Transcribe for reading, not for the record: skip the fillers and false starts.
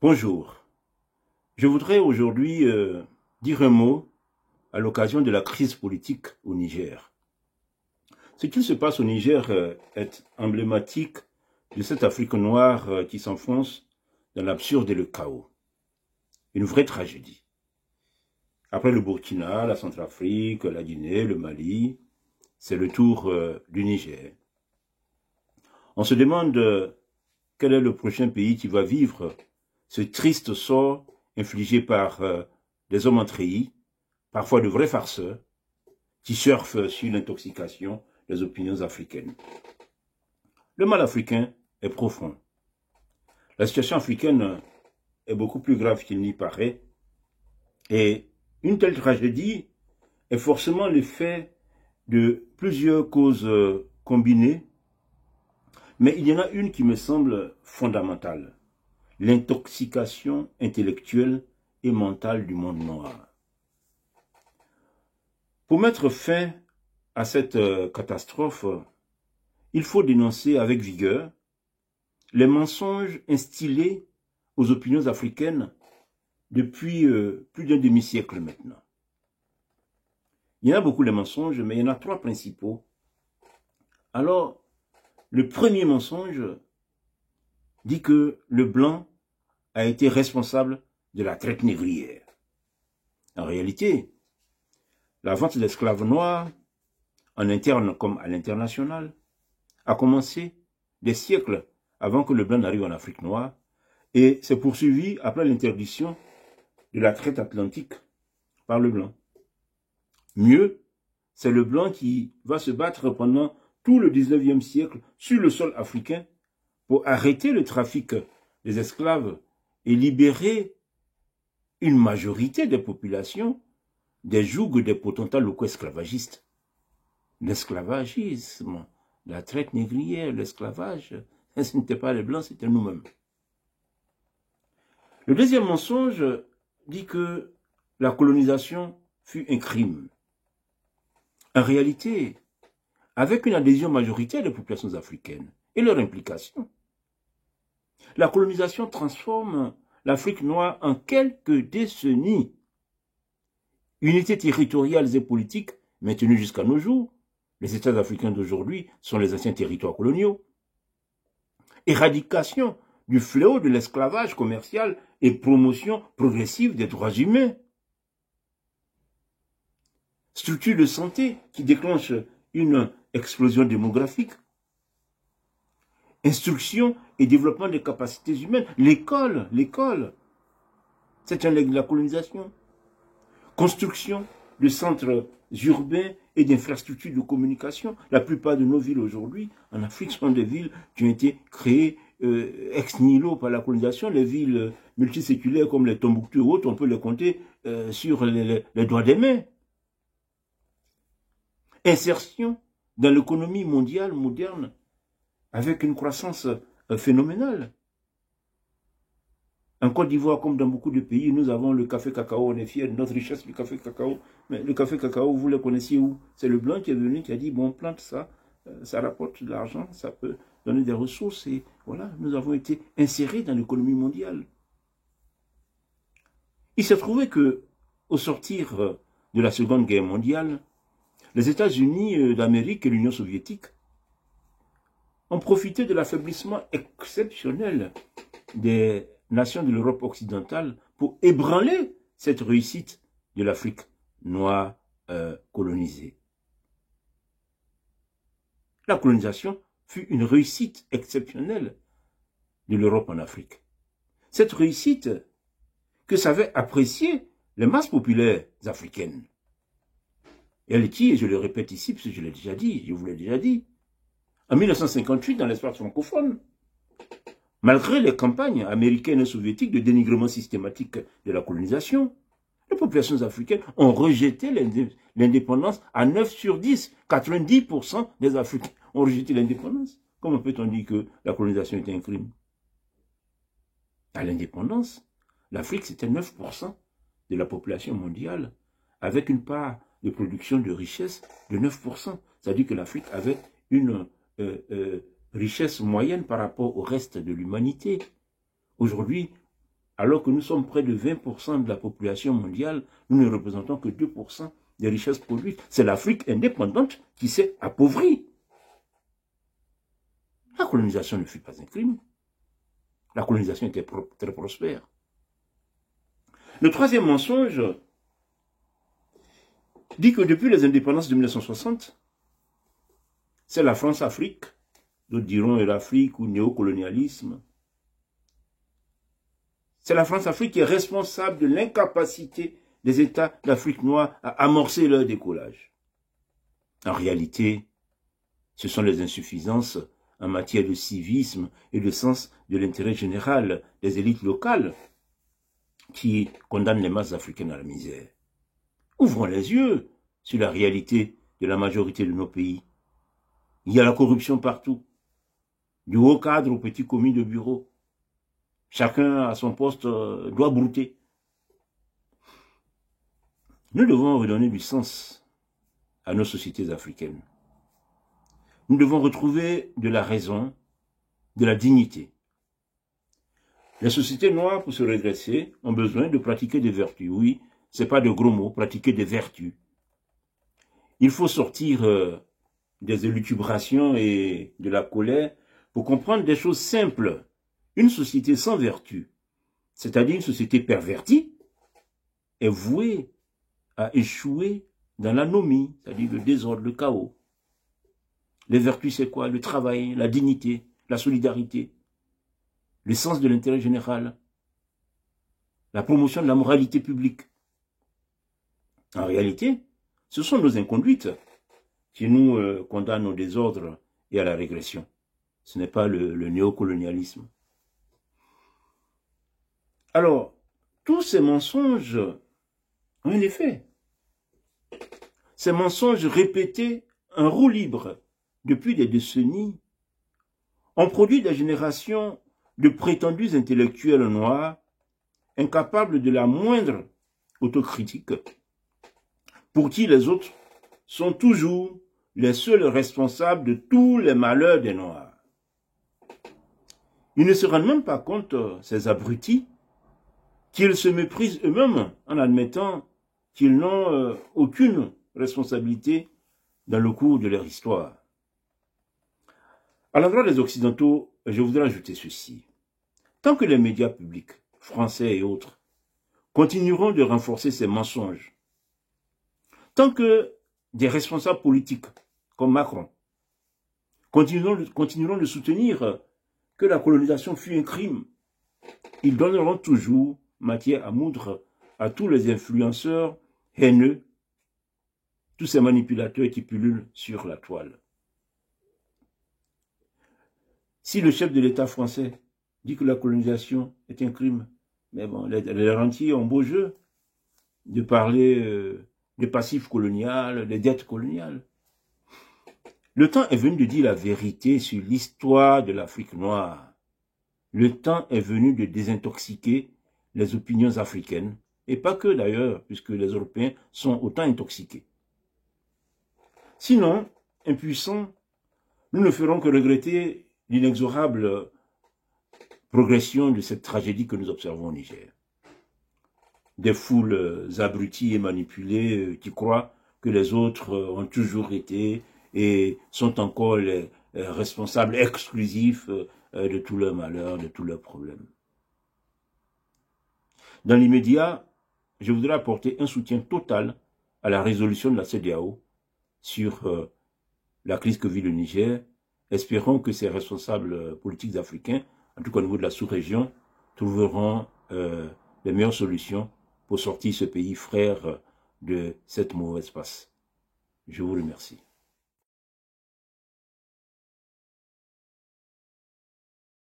Bonjour, je voudrais aujourd'hui dire un mot à l'occasion de la crise politique au Niger. Ce qui se passe au Niger est emblématique de cette Afrique noire qui s'enfonce dans l'absurde et le chaos. Une vraie tragédie. Après le Burkina, la Centrafrique, la Guinée, le Mali, c'est le tour du Niger. On se demande quel est le prochain pays qui va vivre ce triste sort infligé par des hommes en treillis, parfois de vrais farceurs, qui surfent sur l'intoxication des opinions africaines. Le mal africain est profond. La situation africaine est beaucoup plus grave qu'il n'y paraît, et une telle tragédie est forcément l'effet de plusieurs causes combinées, mais il y en a une qui me semble fondamentale. L'intoxication intellectuelle et mentale du monde noir. Pour mettre fin à cette catastrophe, il faut dénoncer avec vigueur les mensonges instillés aux opinions africaines depuis plus d'un demi-siècle maintenant. Il y en a beaucoup de mensonges, mais il y en a trois principaux. Alors, le premier mensonge dit que le blanc a été responsable de la traite négrière. En réalité, la vente d'esclaves noirs, en interne comme à l'international, a commencé des siècles avant que le blanc n'arrive en Afrique noire et s'est poursuivi après l'interdiction de la traite atlantique par le blanc. Mieux, c'est le blanc qui va se battre pendant tout le 19e siècle sur le sol africain pour arrêter le trafic des esclaves et libérer une majorité des populations des jougs des potentats locaux esclavagistes. L'esclavagisme, la traite négrière, l'esclavage, ce n'était pas les Blancs, c'était nous-mêmes. Le deuxième mensonge dit que la colonisation fut un crime. En réalité, avec une adhésion majoritaire des populations africaines et leur implication, la colonisation transforme l'Afrique noire en quelques décennies. Unités territoriales et politiques maintenues jusqu'à nos jours. Les États africains d'aujourd'hui sont les anciens territoires coloniaux. Éradication du fléau de l'esclavage commercial et promotion progressive des droits humains. Structure de santé qui déclenche une explosion démographique. Instruction et développement des capacités humaines. L'école, c'est la colonisation. Construction de centres urbains et d'infrastructures de communication. La plupart de nos villes aujourd'hui, en Afrique, sont des villes qui ont été créées ex nihilo par la colonisation. Les villes multiséculaires comme les Tombouctou et autres, on peut les compter sur les doigts des mains. Insertion dans l'économie mondiale moderne avec une croissance phénoménale. En Côte d'Ivoire, comme dans beaucoup de pays, nous avons le café cacao, on est fiers de notre richesse du café cacao. Mais le café cacao, vous le connaissiez où? C'est le blanc qui est venu, qui a dit, bon, plante ça, ça rapporte de l'argent, ça peut donner des ressources. Et voilà, nous avons été insérés dans l'économie mondiale. Il s'est trouvé que, au sortir de la Seconde Guerre mondiale, les États-Unis d'Amérique et l'Union soviétique ont profité de l'affaiblissement exceptionnel des nations de l'Europe occidentale pour ébranler cette réussite de l'Afrique noire colonisée. La colonisation fut une réussite exceptionnelle de l'Europe en Afrique. Cette réussite que savaient apprécier les masses populaires africaines. Elle qui, et je le répète ici, parce que je l'ai déjà dit, je vous l'ai déjà dit, en 1958, dans l'espace francophone, malgré les campagnes américaines et soviétiques de dénigrement systématique de la colonisation, les populations africaines ont rejeté l'indépendance à 9 sur 10. 90% des Africains ont rejeté l'indépendance. Comment peut-on dire que la colonisation était un crime? à l'indépendance, l'Afrique c'était 9% de la population mondiale, avec une part de production de richesse de 9%. C'est-à-dire que l'Afrique avait une richesse moyenne par rapport au reste de l'humanité. Aujourd'hui, alors que nous sommes près de 20% de la population mondiale, nous ne représentons que 2% des richesses produites. C'est l'Afrique indépendante qui s'est appauvrie. La colonisation ne fut pas un crime. La colonisation était très prospère. Le troisième mensonge dit que depuis les indépendances de 1960, c'est la France-Afrique, d'autres diront l'Afrique ou néocolonialisme. C'est la France-Afrique qui est responsable de l'incapacité des États d'Afrique noire à amorcer leur décollage. En réalité, ce sont les insuffisances en matière de civisme et de sens de l'intérêt général des élites locales qui condamnent les masses africaines à la misère. Ouvrons les yeux sur la réalité de la majorité de nos pays. Il y a la corruption partout, du haut cadre au petit commis de bureau. Chacun à son poste doit brouter. Nous devons redonner du sens à nos sociétés africaines. Nous devons retrouver de la raison, de la dignité. Les sociétés noires, pour se redresser, ont besoin de pratiquer des vertus. Oui, ce n'est pas de gros mots, pratiquer des vertus. Il faut sortir des élucubrations et de la colère pour comprendre des choses simples. Une société sans vertu, c'est-à-dire une société pervertie, est vouée à échouer dans l'anomie, c'est-à-dire le désordre, le chaos. Les vertus, c'est quoi? Le travail, la dignité, la solidarité, le sens de l'intérêt général, la promotion de la moralité publique. En réalité, ce sont nos inconduites qui nous condamnent au désordre et à la régression. Ce n'est pas le néocolonialisme. Alors, tous ces mensonges ont un effet. Ces mensonges répétés, un roue libre, depuis des décennies, ont produit des générations de prétendus intellectuels noirs, incapables de la moindre autocritique, pour qui les autres sont toujours les seuls responsables de tous les malheurs des Noirs. Ils ne se rendent même pas compte, ces abrutis, qu'ils se méprisent eux-mêmes en admettant qu'ils n'ont aucune responsabilité dans le cours de leur histoire. À l'endroit des Occidentaux, je voudrais ajouter ceci. Tant que les médias publics, français et autres, continueront de renforcer ces mensonges, tant que des responsables politiques, comme Macron, continueront de soutenir que la colonisation fut un crime, ils donneront toujours matière à moudre à tous les influenceurs haineux, tous ces manipulateurs qui pullulent sur la toile. Si le chef de l'État français dit que la colonisation est un crime, mais bon, les rentiers ont beau jeu de parler des passifs coloniales, des dettes coloniales. Le temps est venu de dire la vérité sur l'histoire de l'Afrique noire. Le temps est venu de désintoxiquer les opinions africaines, et pas que d'ailleurs, puisque les Européens sont autant intoxiqués. Sinon, impuissants, nous ne ferons que regretter l'inexorable progression de cette tragédie que nous observons au Niger. Des foules abruties et manipulées qui croient que les autres ont toujours été et sont encore les responsables exclusifs de tous leurs malheurs, de tous leurs problèmes. Dans l'immédiat, je voudrais apporter un soutien total à la résolution de la CEDEAO sur la crise que vit le Niger. Espérons que ces responsables politiques africains, en tout cas au niveau de la sous-région, trouveront les meilleures solutions pour sortir ce pays frère de cette mauvaise passe. Je vous remercie.